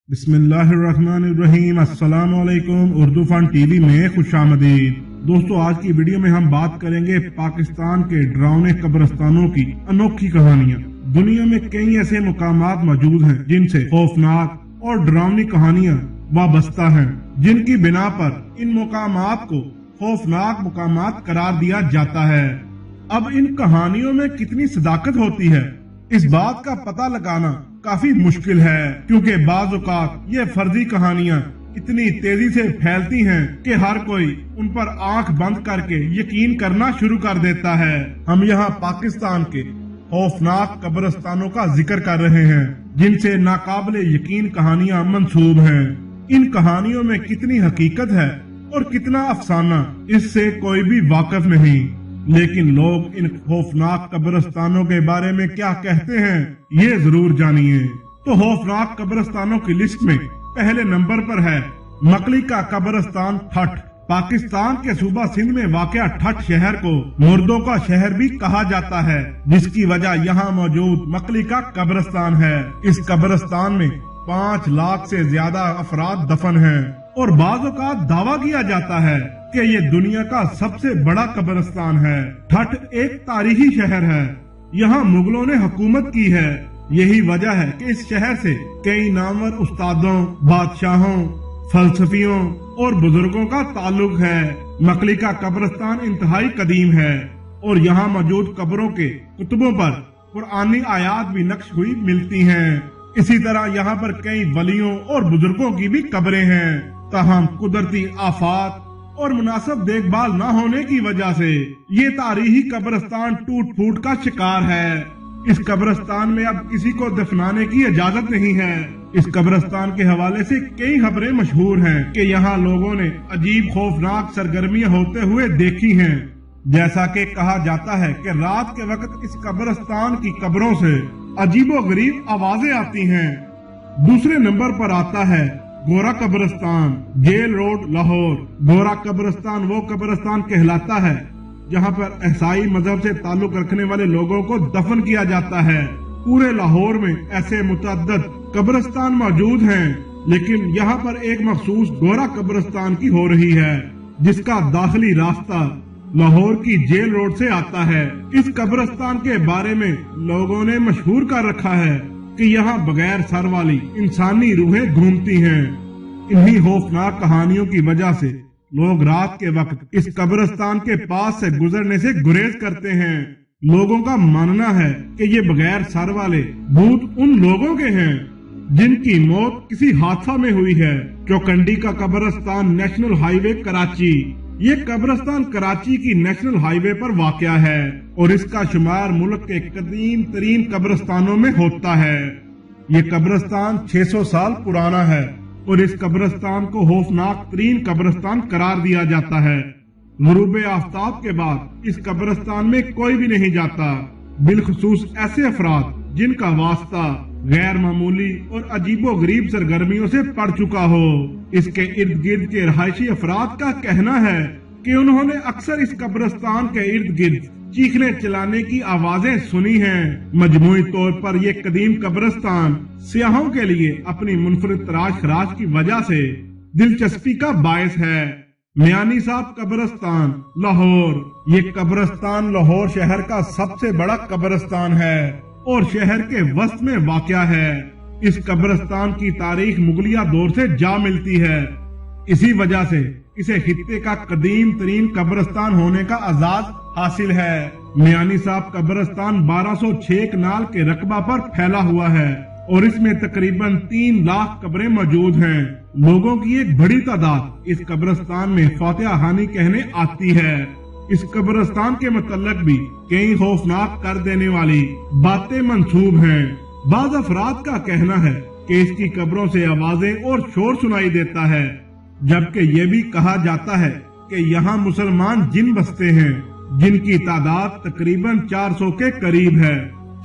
बिस्मिल्लाहिर्रहमानिर्रहीम। अस्सलाम वालेकुम। उर्दू फन टीवी में खुशामदीद। दोस्तों, आज की वीडियो में हम बात करेंगे पाकिस्तान के डरावने कब्रिस्तानों की अनोखी कहानियाँ। दुनिया में कई ऐसे मुकामात मौजूद हैं जिनसे खौफनाक और डरावनी कहानियाँ वाबस्ता हैं, जिनकी बिना पर इन मुकामात को खौफनाक मुकामात करार दिया जाता है। अब इन कहानियों में कितनी सदाकत होती है, इस बात का पता लगाना काफी मुश्किल है, क्योंकि बाज़ औक़ात ये फर्जी कहानियाँ इतनी तेजी से फैलती हैं कि हर कोई उन पर आंख बंद करके यकीन करना शुरू कर देता है। हम यहाँ पाकिस्तान के खौफनाक कब्रिस्तानों का जिक्र कर रहे हैं, जिनसे नाकाबिले यकीन कहानियाँ मंसूब हैं। इन कहानियों में कितनी हकीकत है और कितना अफसाना, इससे कोई भी वाकिफ नहीं। लेकिन लोग इन खौफनाक कब्रिस्तानों के बारे में क्या कहते हैं, ये जरूर जानिए। तो खौफनाक कब्रिस्तानों की लिस्ट में पहले नंबर पर है मकली का कब्रिस्तान ठठ। पाकिस्तान के सूबा सिंध में वाक़या ठठ शहर को मुर्दों का शहर भी कहा जाता है, जिसकी वजह यहाँ मौजूद मकली का कब्रिस्तान है। इस कब्रिस्तान में 5 लाख से ज्यादा अफराद दफन हैं और बाज़ औक़ात दावा किया जाता है कि ये दुनिया का सबसे बड़ा कब्रिस्तान है। ठठ एक तारीखी शहर है, यहाँ मुगलों ने हुकूमत की है। यही वजह है कि इस शहर से कई नामवर उस्तादों, बादशाहों, फलसफियों और बुजुर्गों का ताल्लुक है। मकली का कब्रिस्तान इंतहाई कदीम है और यहाँ मौजूद कब्रों के कुतुबों पर कुरानी आयात भी नक्श हुई मिलती हैं। इसी तरह यहाँ पर कई वलियों और बुजुर्गों की भी कब्रें हैं। ताहम कुदरती आफात और मुनासिब देखभाल न होने की वजह से ये तारीखी कब्रिस्तान टूट फूट का शिकार है। इस कब्रिस्तान में अब किसी को दफनाने की इजाजत नहीं है। इस कब्रिस्तान के हवाले से कई खबरें मशहूर हैं कि यहाँ लोगों ने अजीब खौफनाक सरगर्मियां होते हुए देखी हैं। जैसा कि कहा जाता है कि रात के वक्त इस कब्रिस्तान की कब्रों से अजीबो गरीब आवाजें आती हैं। दूसरे नंबर पर आता है गोरा कब्रिस्तान, जेल रोड, लाहौर। गोरा कब्रिस्तान वो कब्रिस्तान कहलाता है जहाँ पर ईसाई मजहब से ताल्लुक रखने वाले लोगों को दफन किया जाता है। पूरे लाहौर में ऐसे मुतअद्दिद कब्रिस्तान मौजूद हैं, लेकिन यहाँ पर एक मखसूस गोरा कब्रिस्तान की हो रही है, जिसका दाखिली रास्ता लाहौर की जेल रोड से आता है। इस कब्रिस्तान के बारे में लोगों ने मशहूर कर रखा है कि यहाँ बगैर सर वाली इंसानी रूहें घूमती हैं। इन्हीं खौफनाक कहानियों की वजह से लोग रात के वक्त इस कब्रिस्तान के पास से गुजरने से गुरेज करते हैं। लोगों का मानना है कि ये बगैर सर वाले भूत उन लोगों के हैं जिनकी मौत किसी हादसा में हुई है। चौकंडी का कब्रिस्तान, नेशनल हाईवे कराची। ये कब्रिस्तान कराची की नेशनल हाईवे पर वाक़या है और इसका शुमार मुल्क के कदीम तरीन कब्रिस्तानों में होता है। ये कब्रिस्तान 600 साल पुराना है और इस कब्रिस्तान को खौफनाक तरीन कब्रिस्तान करार दिया जाता है। गुरूब आफ्ताब के बाद इस कब्रिस्तान में कोई भी नहीं जाता, बिलखुसूस ऐसे अफराद जिनका वास्ता गैर मामूली और अजीबो गरीब सरगर्मियों से पड़ चुका हो। इसके इर्द गिर्द के रहायशी अफराद का कहना है कि उन्होंने अक्सर इस कब्रिस्तान के इर्द गिर्द चीखने चिल्लाने की आवाजें सुनी हैं। मजमूई तौर पर ये कदीम कब्रिस्तान सियाहों के लिए अपनी मुनफरिद तराश खराश की वजह से दिलचस्पी का बायस है। मियानी साहब कब्रिस्तान, लाहौर। ये कब्रिस्तान लाहौर शहर का सबसे बड़ा कब्रिस्तान है और शहर के वस्त में वाक़या है। इस कब्रिस्तान की तारीख मुगलिया दौर से जा मिलती है। इसी वजह से इसे खित्ते का कदीम तरीन कब्रिस्तान होने का एजाज हासिल है। मियानी साहब कब्रिस्तान 1206 कनाल के रकबा पर फैला हुआ है और इसमें तकरीबन 3 लाख कब्रें मौजूद हैं। लोगों की एक बड़ी तादाद इस कब्रिस्तान में फातिहा खानी कहने आती है। इस कब्रिस्तान के मुतल्लिक भी कई खौफनाक कर देने वाली बातें मंसूब हैं। बाज़ अफराद का कहना है कि इसकी कब्रों से आवाजें और शोर सुनाई देता है, जबकि ये भी कहा जाता है कि यहाँ मुसलमान जिन बसते हैं, जिनकी तादाद तकरीबन 400 के करीब है।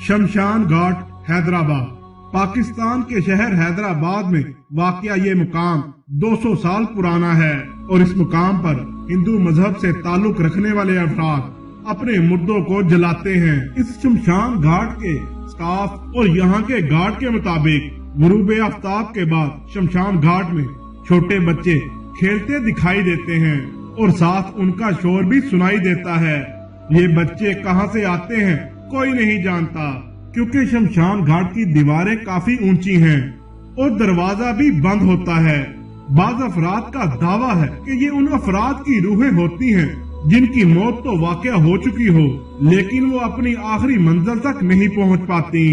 शमशान घाट, हैदराबाद। पाकिस्तान के शहर हैदराबाद में वाक़या ये मुकाम 200 साल पुराना है और इस मुकाम पर हिंदू मजहब से ताल्लुक रखने वाले अफराद अपने मुर्दों को जलाते हैं। इस शमशान घाट के स्टाफ और यहाँ के गार्ड के मुताबिक غروب آفتاب کے بعد شمشان گھاٹ میں چھوٹے بچے کھیلتے دکھائی دیتے ہیں اور ساتھ ان کا شور بھی سنائی دیتا ہے۔ یہ بچے کہاں سے آتے ہیں کوئی نہیں جانتا، کیونکہ شمشان گھاٹ کی دیواریں کافی اونچی ہیں اور دروازہ بھی بند ہوتا ہے۔ بعض افراد کا دعویٰ ہے کہ یہ ان افراد کی روحیں ہوتی ہیں جن کی موت تو واقع ہو چکی ہو، لیکن وہ اپنی آخری منزل تک نہیں پہنچ پاتی۔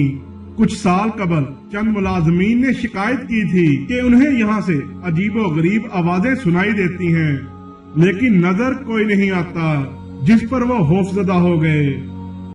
کچھ سال قبل چند ملازمین نے شکایت کی تھی کہ انہیں یہاں سے عجیب و غریب آوازیں سنائی دیتی ہیں، لیکن نظر کوئی نہیں آتا، جس پر وہ خوفزدہ ہو گئے۔